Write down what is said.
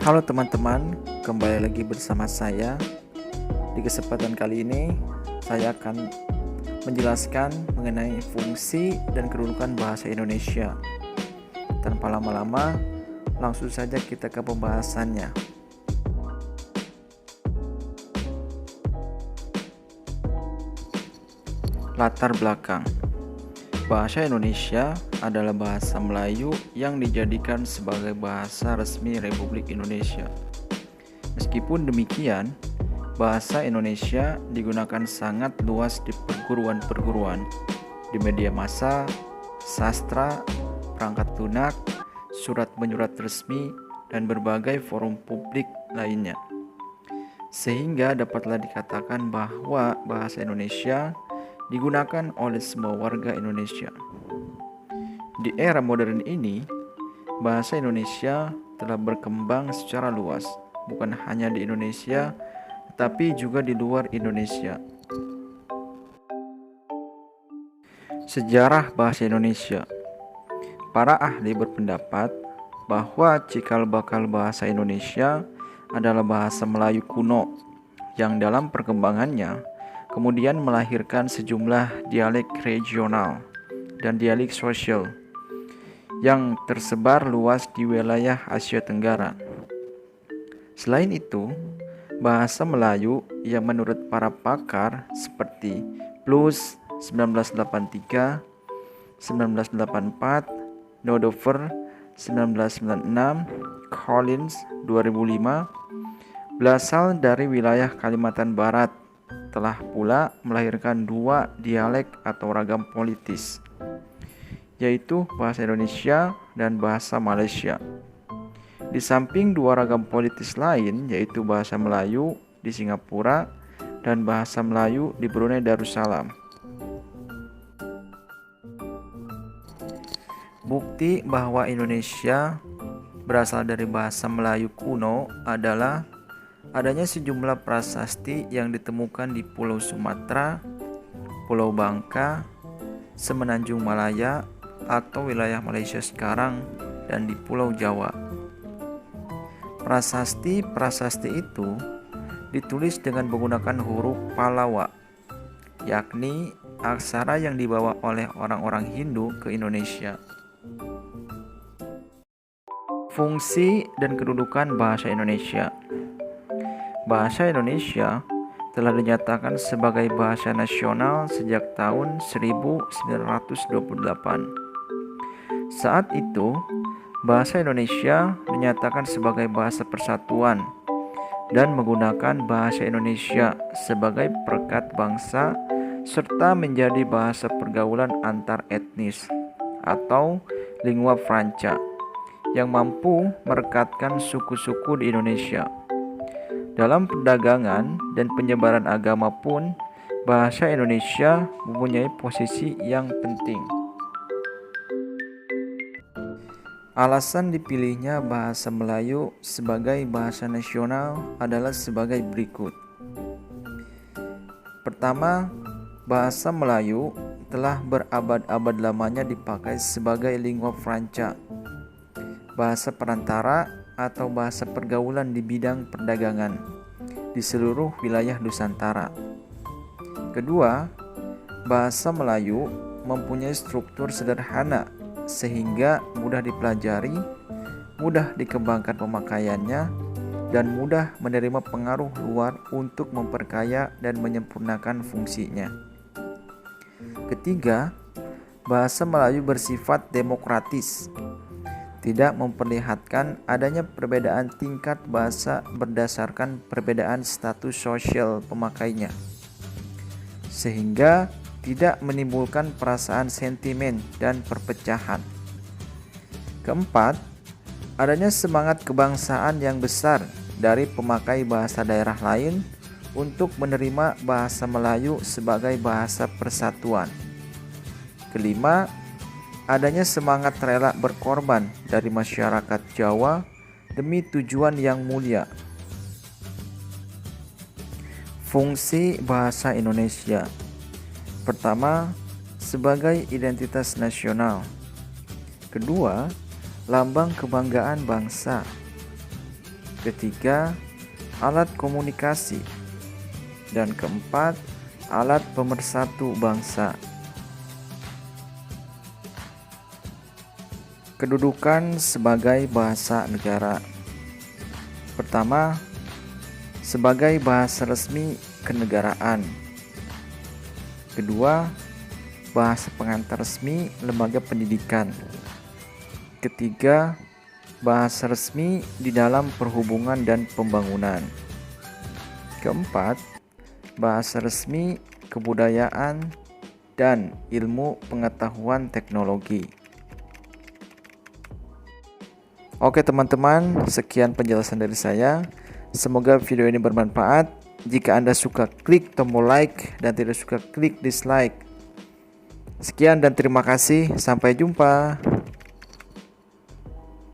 Halo teman-teman, kembali lagi bersama saya. Di kesempatan kali ini, saya akan menjelaskan mengenai fungsi dan kedudukan bahasa Indonesia. Tanpa lama-lama, langsung saja kita ke pembahasannya. Latar belakang. Bahasa Indonesia adalah bahasa Melayu yang dijadikan sebagai bahasa resmi Republik Indonesia. Meskipun demikian, bahasa Indonesia digunakan sangat luas di perguruan-perguruan, di media massa, sastra, perangkat lunak, surat menyurat resmi, dan berbagai forum publik lainnya. Sehingga dapatlah dikatakan bahwa bahasa Indonesia digunakan oleh semua warga Indonesia. Di era modern ini, bahasa Indonesia telah berkembang secara luas, bukan hanya di Indonesia, tetapi juga di luar Indonesia. Sejarah bahasa Indonesia. Para ahli berpendapat bahwa cikal bakal bahasa Indonesia adalah bahasa Melayu kuno yang dalam perkembangannya kemudian melahirkan sejumlah dialek regional dan dialek sosial yang tersebar luas di wilayah Asia Tenggara. Selain itu, bahasa Melayu yang menurut para pakar seperti Plus 1983, 1984, Nodover 1996, Collins 2005, berasal dari wilayah Kalimantan Barat, telah pula melahirkan dua dialek atau ragam politis, yaitu bahasa Indonesia dan bahasa Malaysia. Di samping dua ragam politis lain, yaitu bahasa Melayu di Singapura dan bahasa Melayu di Brunei Darussalam. Bukti bahwa Indonesia berasal dari bahasa Melayu kuno adalah adanya sejumlah prasasti yang ditemukan di Pulau Sumatera, Pulau Bangka, Semenanjung Malaya atau wilayah Malaysia sekarang, dan di Pulau Jawa. Prasasti itu ditulis dengan menggunakan huruf Pallawa, yakni aksara yang dibawa oleh orang-orang Hindu ke Indonesia. Fungsi dan kedudukan bahasa Indonesia. Bahasa Indonesia telah dinyatakan sebagai bahasa nasional sejak tahun 1928. Saat itu, bahasa Indonesia dinyatakan sebagai bahasa persatuan dan menggunakan bahasa Indonesia sebagai perekat bangsa serta menjadi bahasa pergaulan antar etnis atau lingua franca yang mampu merekatkan suku-suku di Indonesia. Dalam perdagangan dan penyebaran agama pun, bahasa Indonesia mempunyai posisi yang penting. Alasan dipilihnya bahasa Melayu sebagai bahasa nasional adalah sebagai berikut. Pertama, bahasa Melayu telah berabad-abad lamanya dipakai sebagai lingua franca, bahasa perantara atau bahasa pergaulan di bidang perdagangan di seluruh wilayah Nusantara. Kedua, bahasa Melayu mempunyai struktur sederhana sehingga mudah dipelajari, mudah dikembangkan pemakaiannya, dan mudah menerima pengaruh luar untuk memperkaya dan menyempurnakan fungsinya. Ketiga, bahasa Melayu bersifat demokratis, tidak memperlihatkan adanya perbedaan tingkat bahasa berdasarkan perbedaan status sosial pemakainya, sehingga tidak menimbulkan perasaan sentimen dan perpecahan. Keempat, adanya semangat kebangsaan yang besar dari pemakai bahasa daerah lain untuk menerima bahasa Melayu sebagai bahasa persatuan. Kelima, adanya semangat rela berkorban dari masyarakat Jawa demi tujuan yang mulia. Fungsi bahasa Indonesia. Pertama, sebagai identitas nasional. Kedua, lambang kebanggaan bangsa. Ketiga, alat komunikasi. Dan keempat, alat pemersatu bangsa. Kedudukan sebagai bahasa negara. Pertama, sebagai bahasa resmi kenegaraan. Kedua, bahasa pengantar resmi lembaga pendidikan. Ketiga, bahasa resmi di dalam perhubungan dan pembangunan. Keempat, bahasa resmi kebudayaan dan ilmu pengetahuan teknologi. Oke teman-teman, sekian penjelasan dari saya. Semoga video ini bermanfaat. Jika Anda suka, klik tombol like, dan tidak suka, klik dislike. Sekian dan terima kasih. Sampai jumpa.